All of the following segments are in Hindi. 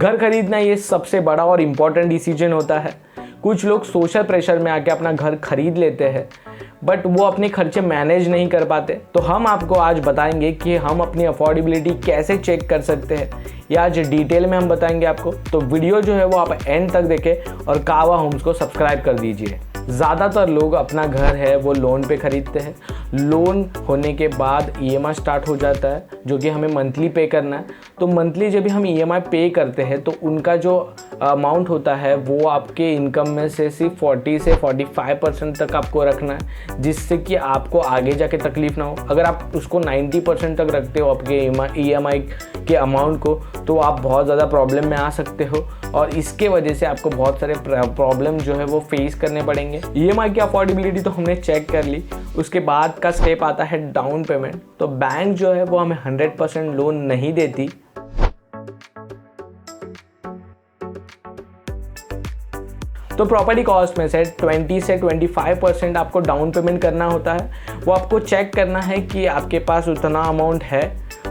घर खरीदना ये सबसे बड़ा और इम्पॉर्टेंट डिसीजन होता है। कुछ लोग सोशल प्रेशर में आके अपना घर खरीद लेते हैं बट वो अपने खर्चे मैनेज नहीं कर पाते। तो हम आपको आज बताएंगे कि हम अपनी अफोर्डेबिलिटी कैसे चेक कर सकते हैं, ये आज डिटेल में हम बताएंगे आपको। तो वीडियो जो है वो आप एंड तक देखें और कावा होम्स को सब्सक्राइब कर दीजिए। ज़्यादातर लोग अपना घर है वो लोन पे ख़रीदते हैं। लोन होने के बाद ईएमआई स्टार्ट हो जाता है जो कि हमें मंथली पे करना है। तो मंथली जब भी हम ईएमआई पे करते हैं तो उनका जो अमाउंट होता है वो आपके इनकम में से सिर्फ 40 से 45% तक आपको रखना है, जिससे कि आपको आगे जाके तकलीफ ना हो। अगर आप उसको 90% तक रखते हो आपके ईएमआई के अमाउंट को, तो आप बहुत ज़्यादा प्रॉब्लम में आ सकते हो और इसके वजह से आपको बहुत सारे प्रॉब्लम जो है वो फेस करने पड़ेंगे। ईएमआई की अफोर्डेबिलिटी तो हमने चेक कर ली। उसके बाद का स्टेप आता है डाउन पेमेंट। तो बैंक जो है वो हमें 100% लोन नहीं देती। तो प्रॉपर्टी कॉस्ट में से 20 से 25% आपको डाउन पेमेंट करना होता है। वो आपको चेक करना है कि आपके पास उतना अमाउंट है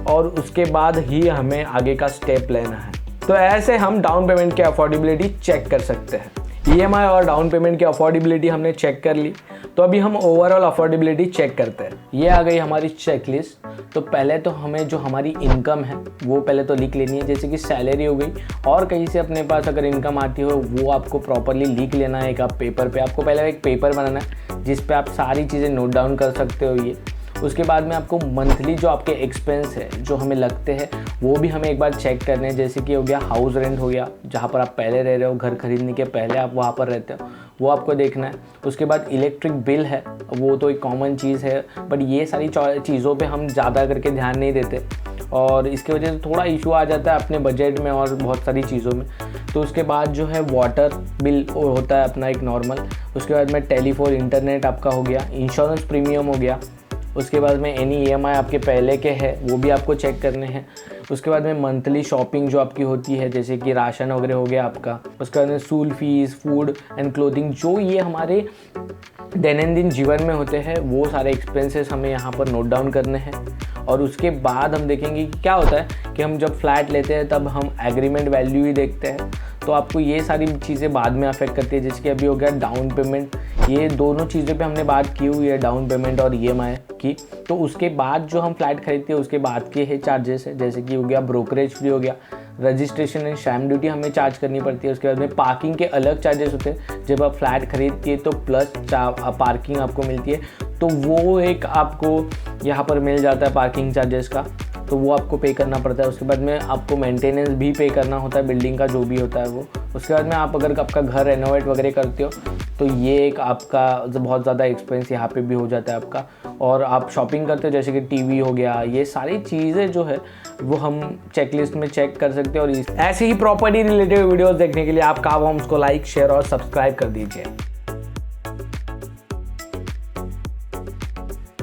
और उसके बाद ही हमें आगे का स्टेप लेना है। तो ऐसे हम डाउन पेमेंट की अफोर्डेबिलिटी चेक कर सकते हैं। ईएमआई और डाउन पेमेंट की अफोर्डेबिलिटी हमने चेक कर ली। तो अभी हम ओवरऑल अफोर्डेबिलिटी चेक करते हैं। ये आ गई हमारी चेकलिस्ट। तो पहले तो हमें जो हमारी इनकम है वो पहले तो लिख लेनी है, जैसे कि सैलरी हो गई और कहीं से अपने पास अगर इनकम आती हो वो आपको प्रॉपरली लिख लेना है। एक आप पेपर पे, आपको पहले एक पेपर बनाना है जिस पे आप सारी चीज़ें नोट डाउन कर सकते हो। ये उसके बाद में आपको मंथली जो आपके एक्सपेंस है जो हमें लगते हैं वो भी हमें एक बार चेक करने हैं। जैसे कि हो गया हाउस रेंट हो गया, जहाँ पर आप पहले रह रहे हो, घर खरीदने के पहले आप वहाँ पर रहते हो, वो आपको देखना है। उसके बाद इलेक्ट्रिक बिल है, वो तो एक कॉमन चीज़ है बट ये सारी चीज़ों पे हम ज़्यादा करके ध्यान नहीं देते और इसकी वजह से थोड़ा इशू आ जाता है अपने बजट में और बहुत सारी चीज़ों में। तो उसके बाद जो है वाटर बिल होता है अपना एक नॉर्मल। उसके बाद में टेलीफोन इंटरनेट आपका हो गया, इंश्योरेंस प्रीमियम हो गया। उसके बाद में एनी ईएमआई आपके पहले के हैं वो भी आपको चेक करने हैं। उसके बाद में मंथली शॉपिंग जो आपकी होती है, जैसे कि राशन वगैरह हो गया आपका। उसके बाद में school fees, food and clothing, जो ये हमारे दैनंदिन जीवन में होते हैं वो सारे एक्सपेंसेस हमें यहाँ पर नोट डाउन करने हैं। और उसके बाद हम देखेंगे कि क्या होता है कि हम जब फ्लैट लेते हैं तब हम एग्रीमेंट वैल्यू ही देखते हैं। तो आपको ये सारी चीज़ें बाद में अफेक्ट करती है, जैसे कि अभी हो गया डाउन पेमेंट। ये दोनों चीज़ों पे हमने बात की हुई है, डाउन पेमेंट और ईएमआई की। तो उसके बाद जो हम फ्लैट खरीदते हैं उसके बाद के है चार्जेस है, जैसे कि हो गया ब्रोकरेज फी हो गया, रजिस्ट्रेशन एंड स्टैम्प ड्यूटी हमें चार्ज करनी पड़ती है। उसके बाद में पार्किंग के अलग चार्जेस होते हैं। जब आप फ्लैट खरीदती है तो प्लस पार्किंग आपको मिलती है, तो वो एक आपको यहाँ पर मिल जाता है पार्किंग चार्जेस का, तो वो आपको पे करना पड़ता है। उसके बाद में आपको मेंटेनेंस भी पे करना होता है, बिल्डिंग का जो भी होता है वो। उसके बाद में आप अगर आपका घर रेनोवेट वगैरह करते हो तो ये एक आपका बहुत ज़्यादा एक्सपेंस यहाँ पे भी हो जाता है आपका। और आप शॉपिंग करते हो जैसे कि टीवी हो गया, ये सारी चीज़ें जो है वो हम चेकलिस्ट में चेक कर सकते हैं। और ऐसे ही प्रॉपर्टी रिलेटेड वीडियोस देखने के लिए आप कावा होम्स को लाइक, शेयर और सब्सक्राइब कर दीजिए।